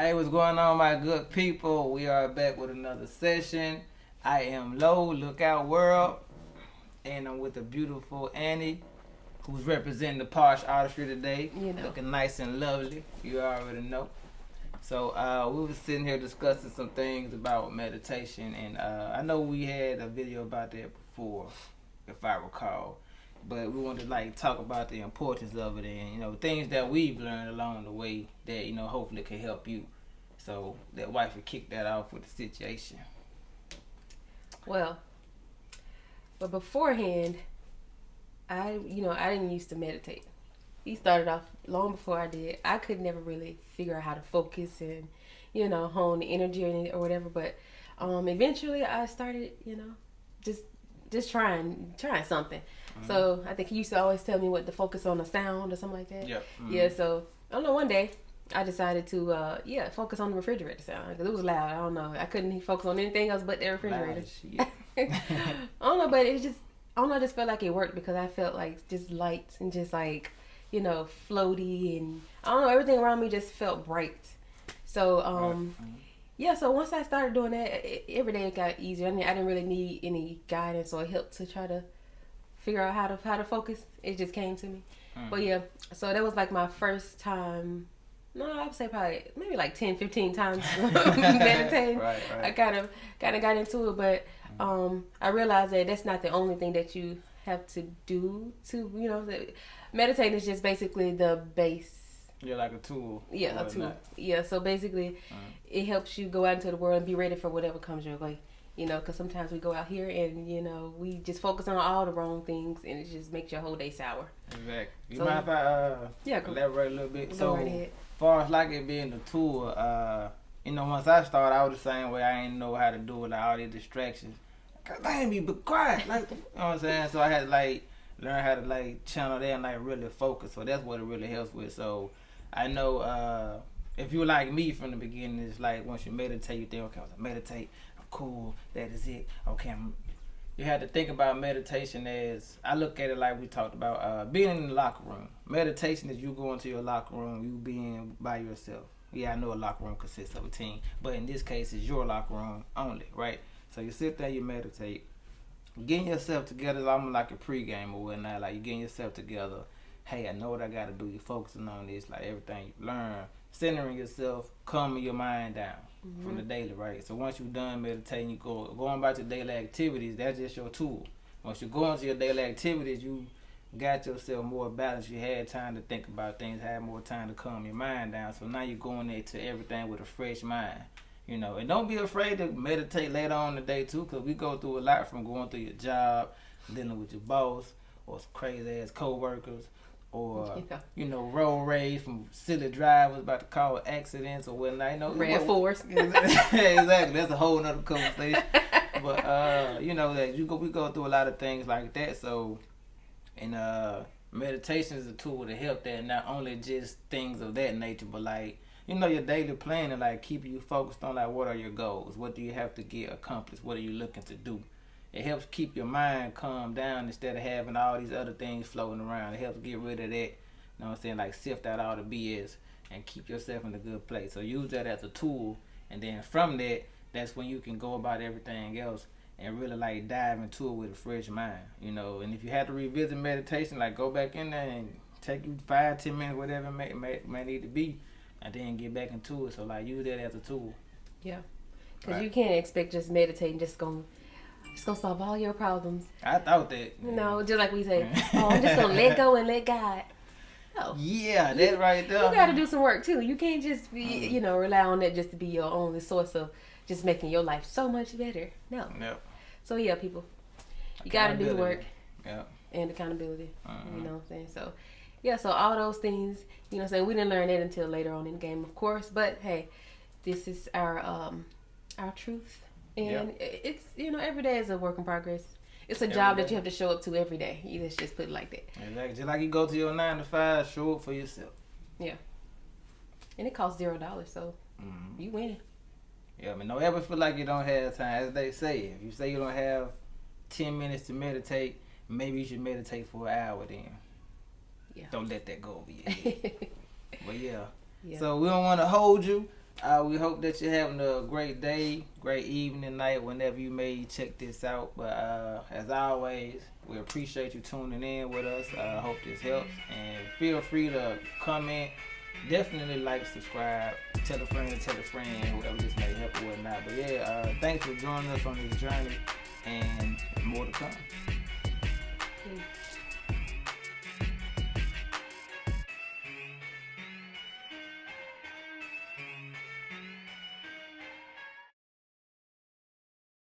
Hey, what's going on, my good people? We are back with another session. I am l.o.w, Lookout World, and I'm with the beautiful Annie, who's representing the Posh Artistry today. Looking nice and lovely. You already know. So we were sitting here discussing some things about meditation, and I know we had a video about that before, if I recall. But we wanted to talk about the importance of it and things that we've learned along the way that hopefully can help you. So that wife would kick that off with the situation. Well, but beforehand, I didn't used to meditate. He started off long before I did. I could never really figure out how to focus and hone the energy or whatever. But eventually I started just trying something. Mm-hmm. So I think he used to always tell me what to focus on, a sound or something like that. Yep. Mm-hmm. Yeah. So I don't know. One day I decided to focus on the refrigerator sound because it was loud. I don't know. I couldn't focus on anything else but the refrigerator. I don't know, but it just I just felt like it worked because I felt like just lights and just floaty, and I don't know, everything around me just felt bright. So so once I started doing that, every day it got easier. I mean, I didn't really need any guidance or help to try to figure out how to focus. It just came to me. But yeah, so that was like my first time. No, I would say probably maybe like 10, 15 times meditating. Right. I kind of got into it, but I realized that that's not the only thing that you have to do to meditating is just basically the base. Yeah, like a tool. Yeah, a tool. Not. Yeah, so basically it helps you go out into the world and be ready for whatever comes your way. Because sometimes we go out here and, we just focus on all the wrong things and it just makes your whole day sour. Exactly. You mind if I elaborate a little bit? Go right ahead. As far as like it being the tool, once I started, I was the same way. I didn't know how to do it, like all these distractions. Cause I ain't be quiet, you know what I'm saying? So I had to learn how to channel that and really focus. So that's what it really helps with. So I know if you like me from the beginning, it's like once you meditate, you think, okay, I meditate, I'm cool, that is it. Okay, you have to think about meditation as, I look at it like we talked about, being in the locker room. Meditation is you go into your locker room, you being by yourself. Yeah, I know a locker room consists of a team, but in this case, it's your locker room only, right? So you sit there, you meditate, getting yourself together. It's almost like a pregame or whatnot. Like you getting yourself together. Hey, I know what I got to do. You're focusing on this, like everything you learn, centering yourself, calming your mind down from the daily, right? So once you're done meditating, you going about your daily activities. That's just your tool. Once you go into your daily activities, you got yourself more balanced. You had time to think about things, had more time to calm your mind down. So now you're going into everything with a fresh mind. And don't be afraid to meditate later on in the day too, because we go through a lot from going through your job, dealing with your boss, or some crazy ass co-workers, or road rage from silly drivers about to cause accidents or whatnot. Red force. Exactly. That's a whole nother conversation. But that we go through a lot of things like that. So, and meditation is a tool to help that, not only just things of that nature, but your daily plan and keep you focused on what are your goals? What do you have to get accomplished? What are you looking to do? It helps keep your mind calm down instead of having all these other things floating around. It helps get rid of that, you know what I'm saying? Sift out all the BS and keep yourself in a good place. So use that as a tool, and then from that, that's when you can go about everything else and really dive into it with a fresh mind, And if you have to revisit meditation, go back in there and take you 5-10 minutes, whatever it may need to be, and then get back into it. So use that as a tool. Yeah, because you can't expect just meditating just gonna solve all your problems. I thought that. Just like we say, I'm just gonna let go and let God. No. Yeah, that right there. You got to do some work too. You can't just be rely on that just to be your only source of just making your life so much better. No. Yep. So yeah, people, you got to do the work. Yep. And accountability. You know what I'm saying? So. Yeah, so all those things, we didn't learn that until later on in the game, of course. But hey, this is our truth, and it's every day is a work in progress. It's a job that you have to show up to every day. Let's just put it like that. Exactly, just like you go to your 9 to 5, show up for yourself. Yeah, and it costs $0, so you win. Yeah, but don't ever feel like you don't have time. As they say, if you say you don't have 10 minutes to meditate, maybe you should meditate for an hour then. Yeah. Don't let that go over your head. But yeah. So we don't want to hold you. We hope that you're having a great day, great evening, night, whenever you may check this out. But as always, we appreciate you tuning in with us. Hope this helps. And feel free to comment. Definitely like, subscribe, tell a friend, whoever this may help or whatnot. But yeah, thanks for joining us on this journey, and more to come.